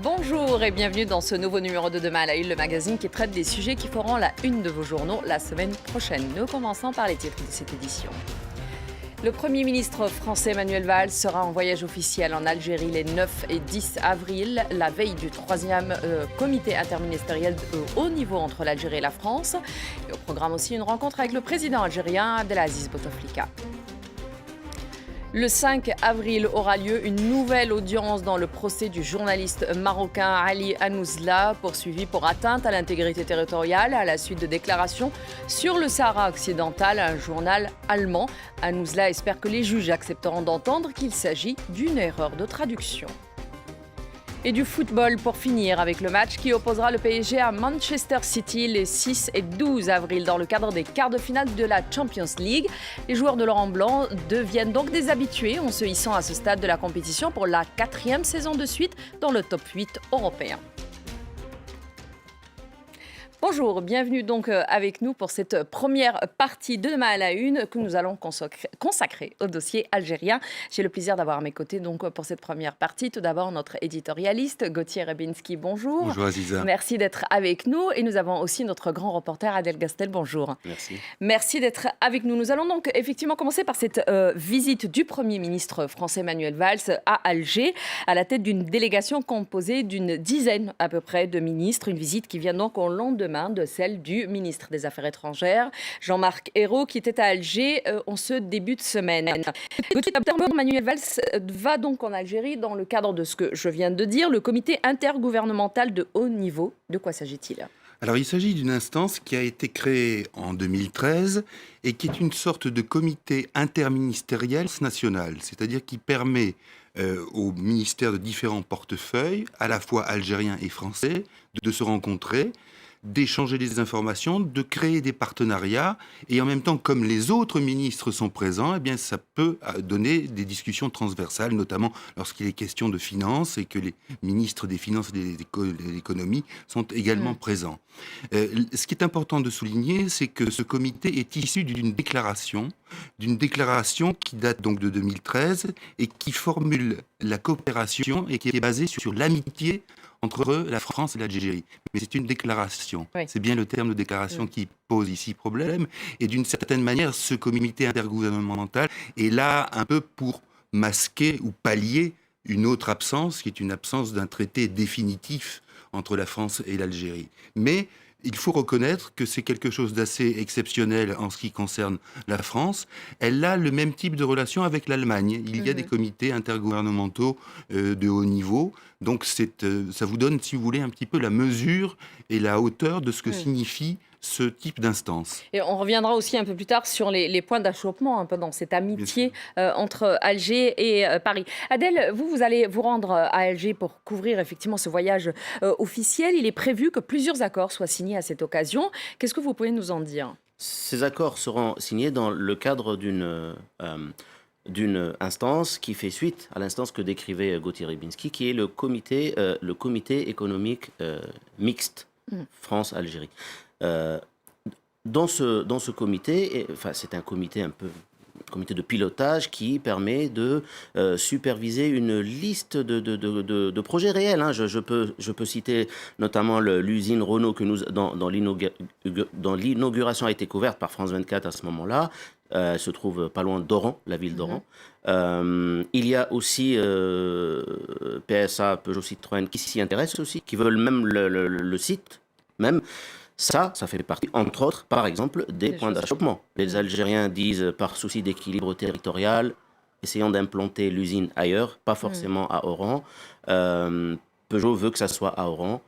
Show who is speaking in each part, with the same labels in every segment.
Speaker 1: Bonjour et bienvenue dans ce nouveau numéro de Demain à la Une, le magazine qui traite des sujets qui feront la une de vos journaux la semaine prochaine. Nous commençons par les titres de cette édition. Le Premier ministre français Manuel Valls sera en voyage officiel en Algérie les 9 et 10 avril, la veille du 3e comité interministériel de haut niveau entre l'Algérie et la France. Et au programme aussi une rencontre avec le président algérien Abdelaziz Bouteflika. Le 5 avril aura lieu une nouvelle audience dans le procès du journaliste marocain Ali Hanouzla, poursuivi pour atteinte à l'intégrité territoriale à la suite de déclarations sur le Sahara occidental à un journal allemand. Hanouzla espère que les juges accepteront d'entendre qu'il s'agit d'une erreur de traduction. Et du football pour finir avec le match qui opposera le PSG à Manchester City les 6 et 12 avril dans le cadre des quarts de finale de la Champions League. Les joueurs de Laurent Blanc deviennent donc des habitués en se hissant à ce stade de la compétition pour la 4e saison de suite dans le top 8 européen. Bonjour, bienvenue donc avec nous pour cette première partie de Demain à la Une que nous allons consacrer au dossier algérien. J'ai le plaisir d'avoir à mes côtés donc pour cette première partie. Tout d'abord notre éditorialiste Gauthier Rebinski, bonjour.
Speaker 2: Bonjour Aziza.
Speaker 1: Merci d'être avec nous et nous avons aussi notre grand reporter Adel Gastel, bonjour.
Speaker 2: Merci.
Speaker 1: Merci d'être avec nous. Nous allons donc effectivement commencer par cette visite du Premier ministre français Manuel Valls à Alger à la tête d'une délégation composée d'une dizaine à peu près de ministres. Une visite qui vient donc au lendemain de celle du ministre des Affaires étrangères, Jean-Marc Ayrault, qui était à Alger en ce début de semaine. Manuel Valls va donc en Algérie dans le cadre de ce que je viens de dire, le comité intergouvernemental de haut niveau. De quoi s'agit-il ?
Speaker 2: Alors il s'agit d'une instance qui a été créée en 2013 et qui est une sorte de comité interministériel national, c'est-à-dire qui permet aux ministères de différents portefeuilles, à la fois algériens et français, de se rencontrer, d'échanger des informations, de créer des partenariats. Et en même temps, comme les autres ministres sont présents, eh bien, ça peut donner des discussions transversales, notamment lorsqu'il est question de finances et que les ministres des Finances et de l'économie sont également présents. Ce qui est important de souligner, c'est que ce comité est issu d'une déclaration qui date donc de 2013 et qui formule la coopération et qui est basée sur l'amitié entre la France et l'Algérie. Mais c'est une déclaration. Oui. C'est bien le terme de déclaration qui pose ici problème. Et d'une certaine manière, ce comité intergouvernemental est là un peu pour masquer ou pallier une autre absence, qui est une absence d'un traité définitif entre la France et l'Algérie. Mais il faut reconnaître que c'est quelque chose d'assez exceptionnel en ce qui concerne la France. Elle a le même type de relation avec l'Allemagne. Il y a des comités intergouvernementaux de haut niveau. Donc ça vous donne, si vous voulez, un petit peu la mesure et la hauteur de ce que signifie ce type d'instance.
Speaker 1: Et on reviendra aussi un peu plus tard sur les points d'achoppement un peu dans cette amitié entre Alger et Paris. Adèle, vous allez vous rendre à Alger pour couvrir effectivement ce voyage officiel. Il est prévu que plusieurs accords soient signés à cette occasion. Qu'est-ce que vous pouvez nous en dire ?
Speaker 3: Ces accords seront signés dans le cadre d'une instance qui fait suite à l'instance que décrivait Gauthier Rebinski, qui est le comité économique mixte France-Algérie. Dans ce comité, c'est un comité comité de pilotage qui permet de superviser une liste de projets réels. Je peux citer notamment l'usine Renault que dans l'inauguration a été couverte par France 24 à ce moment-là. Elle se trouve pas loin d'Oran, la ville d'Oran. Il y a aussi PSA, Peugeot Citroën, qui s'y intéressent aussi, qui veulent même le site même. Ça fait partie, entre autres, par exemple, des points d'achoppement. Les Algériens disent, par souci d'équilibre territorial, essayons d'implanter l'usine ailleurs, pas forcément à Oran. Peugeot veut que ça soit à Oran.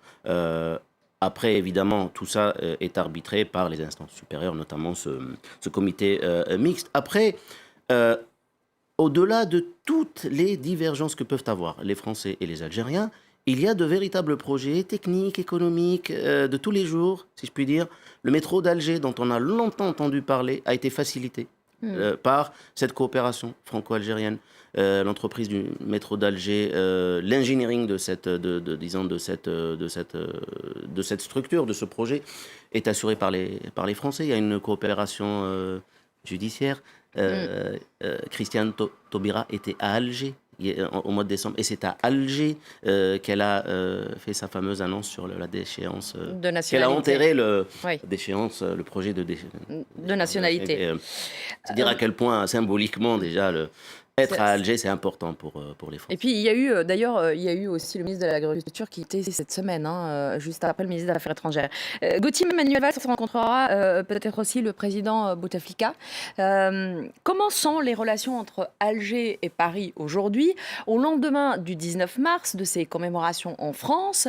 Speaker 3: Après, évidemment, tout ça est arbitré par les instances supérieures, notamment ce comité mixte. Après, au-delà de toutes les divergences que peuvent avoir les Français et les Algériens, il y a de véritables projets techniques, économiques, de tous les jours, si je puis dire. Le métro d'Alger, dont on a longtemps entendu parler, a été facilité par cette coopération franco-algérienne. L'entreprise du métro d'Alger, l'engineering de cette structure, de ce projet, est assuré par les Français. Il y a une coopération judiciaire. Christiane Taubira était à Alger au mois de décembre. Et c'est à Alger qu'elle a fait sa fameuse annonce sur la déchéance.
Speaker 1: De nationalité.
Speaker 3: Qu'elle a enterré le projet de
Speaker 1: nationalité.
Speaker 3: C'est dire à quel point, symboliquement, déjà, être à Alger, c'est important pour les Français.
Speaker 1: Et puis, il y a eu, d'ailleurs, il y a eu aussi le ministre de l'Agriculture qui était cette semaine, juste après le ministre des Affaires étrangères. Gauthier Manuel Valls rencontrera peut-être aussi le président Bouteflika. Comment sont les relations entre Alger et Paris aujourd'hui, au lendemain du 19 mars, de ces commémorations en France,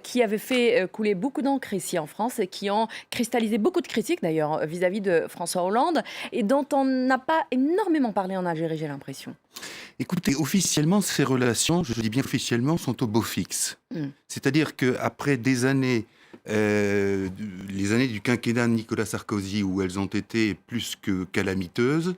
Speaker 1: qui avaient fait couler beaucoup d'encre ici en France et qui ont cristallisé beaucoup de critiques, d'ailleurs, vis-à-vis de François Hollande, et dont on n'a pas énormément parlé en Algérie, j'ai l'impression.
Speaker 2: Écoutez, officiellement, ces relations, je dis bien officiellement, sont au beau fixe. C'est-à-dire qu'après des années, les années du quinquennat de Nicolas Sarkozy, où elles ont été plus que calamiteuses,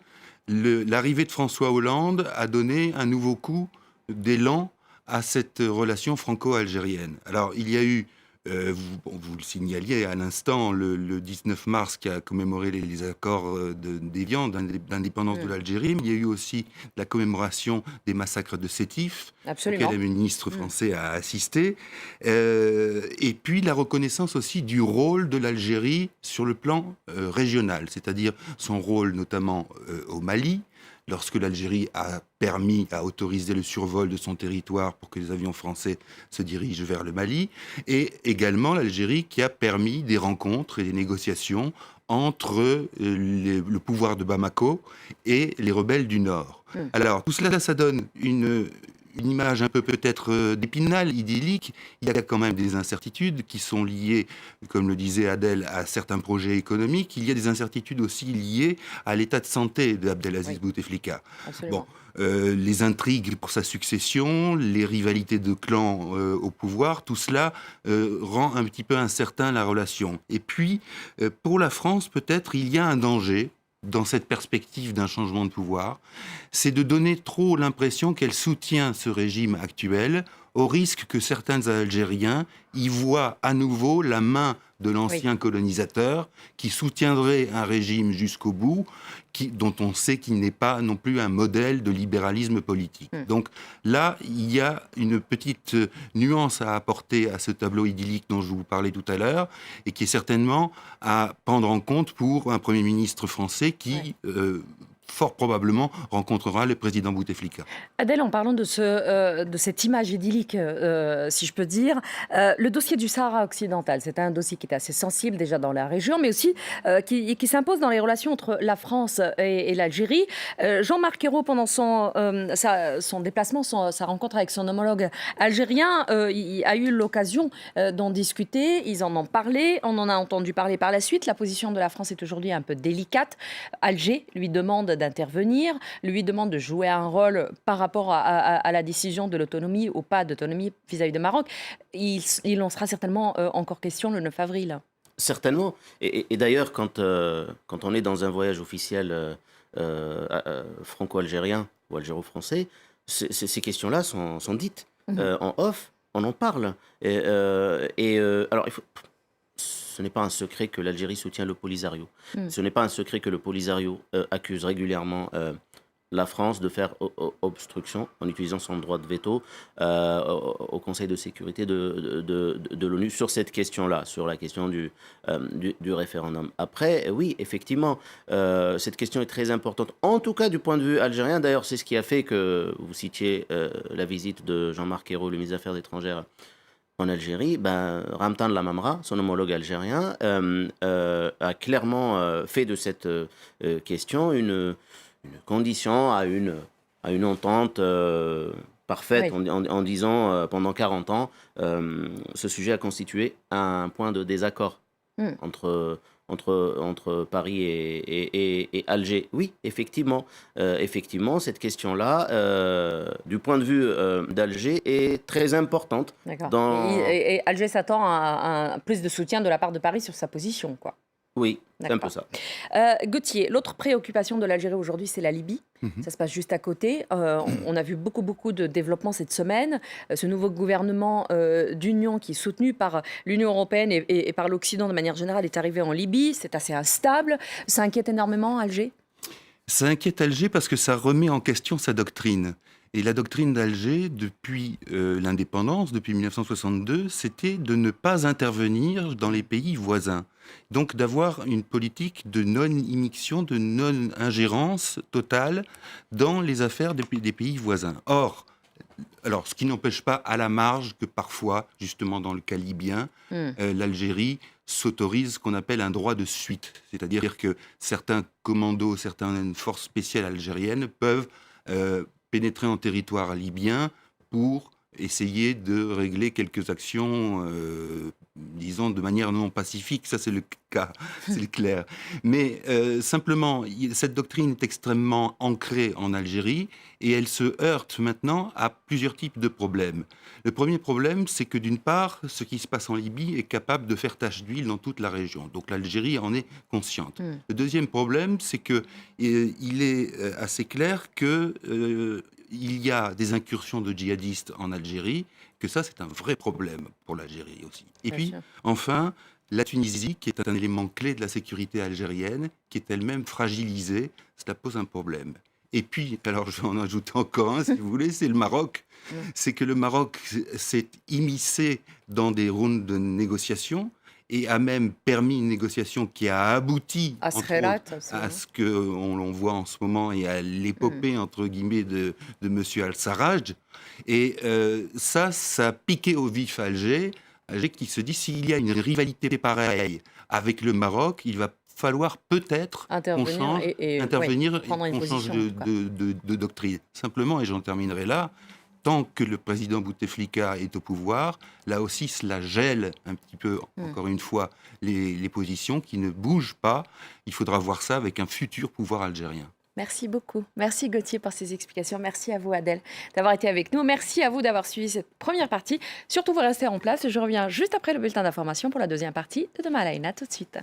Speaker 2: l'arrivée de François Hollande a donné un nouveau coup d'élan à cette relation franco-algérienne. Alors, il y a eu, vous le signaliez à l'instant, le 19 mars qui a commémoré les accords d'Évian, d'indépendance de l'Algérie, mais il y a eu aussi la commémoration des massacres de Sétif, auquel le ministre français a assisté, et puis la reconnaissance aussi du rôle de l'Algérie sur le plan régional, c'est-à-dire son rôle notamment au Mali, lorsque l'Algérie a autorisé le survol de son territoire pour que les avions français se dirigent vers le Mali, et également l'Algérie qui a permis des rencontres et des négociations entre le pouvoir de Bamako et les rebelles du Nord. Alors, tout cela, ça donne une image un peu peut-être d'Épinal, idyllique. Il y a quand même des incertitudes qui sont liées, comme le disait Adèle, à certains projets économiques. Il y a des incertitudes aussi liées à l'état de santé d'Abdelaziz Bouteflika. Bon, les intrigues pour sa succession, les rivalités de clans au pouvoir, tout cela rend un petit peu incertain la relation. Et puis, pour la France, peut-être, il y a un danger dans cette perspective d'un changement de pouvoir, c'est de donner trop l'impression qu'elle soutient ce régime actuel, au risque que certains Algériens y voient à nouveau la main de l'ancien colonisateur qui soutiendrait un régime jusqu'au bout, dont on sait qu'il n'est pas non plus un modèle de libéralisme politique. Donc là, il y a une petite nuance à apporter à ce tableau idyllique dont je vous parlais tout à l'heure, et qui est certainement à prendre en compte pour un Premier ministre français qui... fort probablement rencontrera le président Bouteflika.
Speaker 1: Adèle, en parlant de cette image idyllique, si je peux dire, le dossier du Sahara occidental, c'est un dossier qui est assez sensible déjà dans la région, mais aussi qui s'impose dans les relations entre la France et l'Algérie. Jean-Marc Ayrault, pendant son déplacement, sa rencontre avec son homologue algérien, il a eu l'occasion d'en discuter, ils en ont parlé, on en a entendu parler par la suite. La position de la France est aujourd'hui un peu délicate. Alger lui demande d'intervenir, lui demande de jouer un rôle par rapport à la décision de l'autonomie ou pas d'autonomie vis-à-vis de Maroc. Il en sera certainement encore question le 9 avril.
Speaker 3: Certainement. Et d'ailleurs, quand on est dans un voyage officiel franco-algérien ou algéro-français, ces questions-là sont dites en off, on en parle. Alors, ce n'est pas un secret que l'Algérie soutient le Polisario. Ce n'est pas un secret que le Polisario accuse régulièrement la France de faire obstruction en utilisant son droit de veto au Conseil de sécurité de l'ONU sur cette question-là, sur la question du référendum. Après, oui, effectivement, cette question est très importante, en tout cas du point de vue algérien. D'ailleurs, c'est ce qui a fait que vous citiez la visite de Jean-Marc Ayrault, le ministre des Affaires étrangères, en Algérie. Ramtan Lamamra, son homologue algérien, a clairement fait de cette question une condition à une entente parfaite, en disant pendant 40 ans, ce sujet a constitué un point de désaccord entre Paris et Alger. Oui, effectivement, cette question-là, du point de vue d'Alger, est très importante.
Speaker 1: Et Alger s'attend à un plus de soutien de la part de Paris sur sa position, quoi.
Speaker 3: Oui, c'est un peu ça.
Speaker 1: Gauthier, l'autre préoccupation de l'Algérie aujourd'hui, c'est la Libye. Ça se passe juste à côté. On a vu beaucoup de développements cette semaine. Ce nouveau gouvernement d'union qui est soutenu par l'Union européenne et par l'Occident de manière générale est arrivé en Libye. C'est assez instable. Ça inquiète énormément Alger ?
Speaker 2: Ça inquiète Alger parce que ça remet en question sa doctrine. Et la doctrine d'Alger, depuis l'indépendance, depuis 1962, c'était de ne pas intervenir dans les pays voisins. Donc d'avoir une politique de non-immixtion, de non-ingérence totale dans les affaires des pays voisins. Or, alors, ce qui n'empêche pas à la marge que parfois, justement dans le cas libyen, l'Algérie s'autorise ce qu'on appelle un droit de suite. C'est-à-dire que certains commandos, certaines forces spéciales algériennes peuvent pénétrer en territoire libyen pour essayer de régler quelques actions, disons, de manière non pacifique. Ça, c'est le cas, c'est clair. Mais simplement, cette doctrine est extrêmement ancrée en Algérie et elle se heurte maintenant à plusieurs types de problèmes. Le premier problème, c'est que d'une part, ce qui se passe en Libye est capable de faire tache d'huile dans toute la région. Donc l'Algérie en est consciente. Le deuxième problème, c'est que il est assez clair que il y a des incursions de djihadistes en Algérie, que ça, c'est un vrai problème pour l'Algérie aussi. Et
Speaker 1: Bien
Speaker 2: puis,
Speaker 1: sûr.
Speaker 2: enfin, la Tunisie, qui est un élément clé de la sécurité algérienne, qui est elle-même fragilisée, cela pose un problème. Et puis, alors je vais en ajouter encore un, si vous voulez, c'est le Maroc. C'est que le Maroc s'est immiscé dans des rounds de négociations et a même permis une négociation qui a abouti
Speaker 1: À
Speaker 2: entre
Speaker 1: Srelat
Speaker 2: autres,
Speaker 1: aussi,
Speaker 2: à
Speaker 1: hein.
Speaker 2: ce qu'on voit en ce moment et à l'épopée, entre guillemets, de M. Al-Sarraj. Et ça a piqué au vif Alger qui se dit, s'il y a une rivalité pareille avec le Maroc, il va falloir peut-être qu'on
Speaker 1: Intervenir
Speaker 2: change,
Speaker 1: et
Speaker 2: intervenir
Speaker 1: ouais,
Speaker 2: et
Speaker 1: prendre une
Speaker 2: qu'on change
Speaker 1: position, quoi.
Speaker 2: de doctrine. Simplement, et j'en terminerai là, tant que le président Bouteflika est au pouvoir, là aussi, cela gèle un petit peu, encore une fois, les positions qui ne bougent pas. Il faudra voir ça avec un futur pouvoir algérien.
Speaker 1: Merci beaucoup. Merci Gauthier pour ces explications. Merci à vous Adèle d'avoir été avec nous. Merci à vous d'avoir suivi cette première partie. Surtout, vous restez en place. Je reviens juste après le bulletin d'information pour la deuxième partie de Demain à la Une. À tout de suite.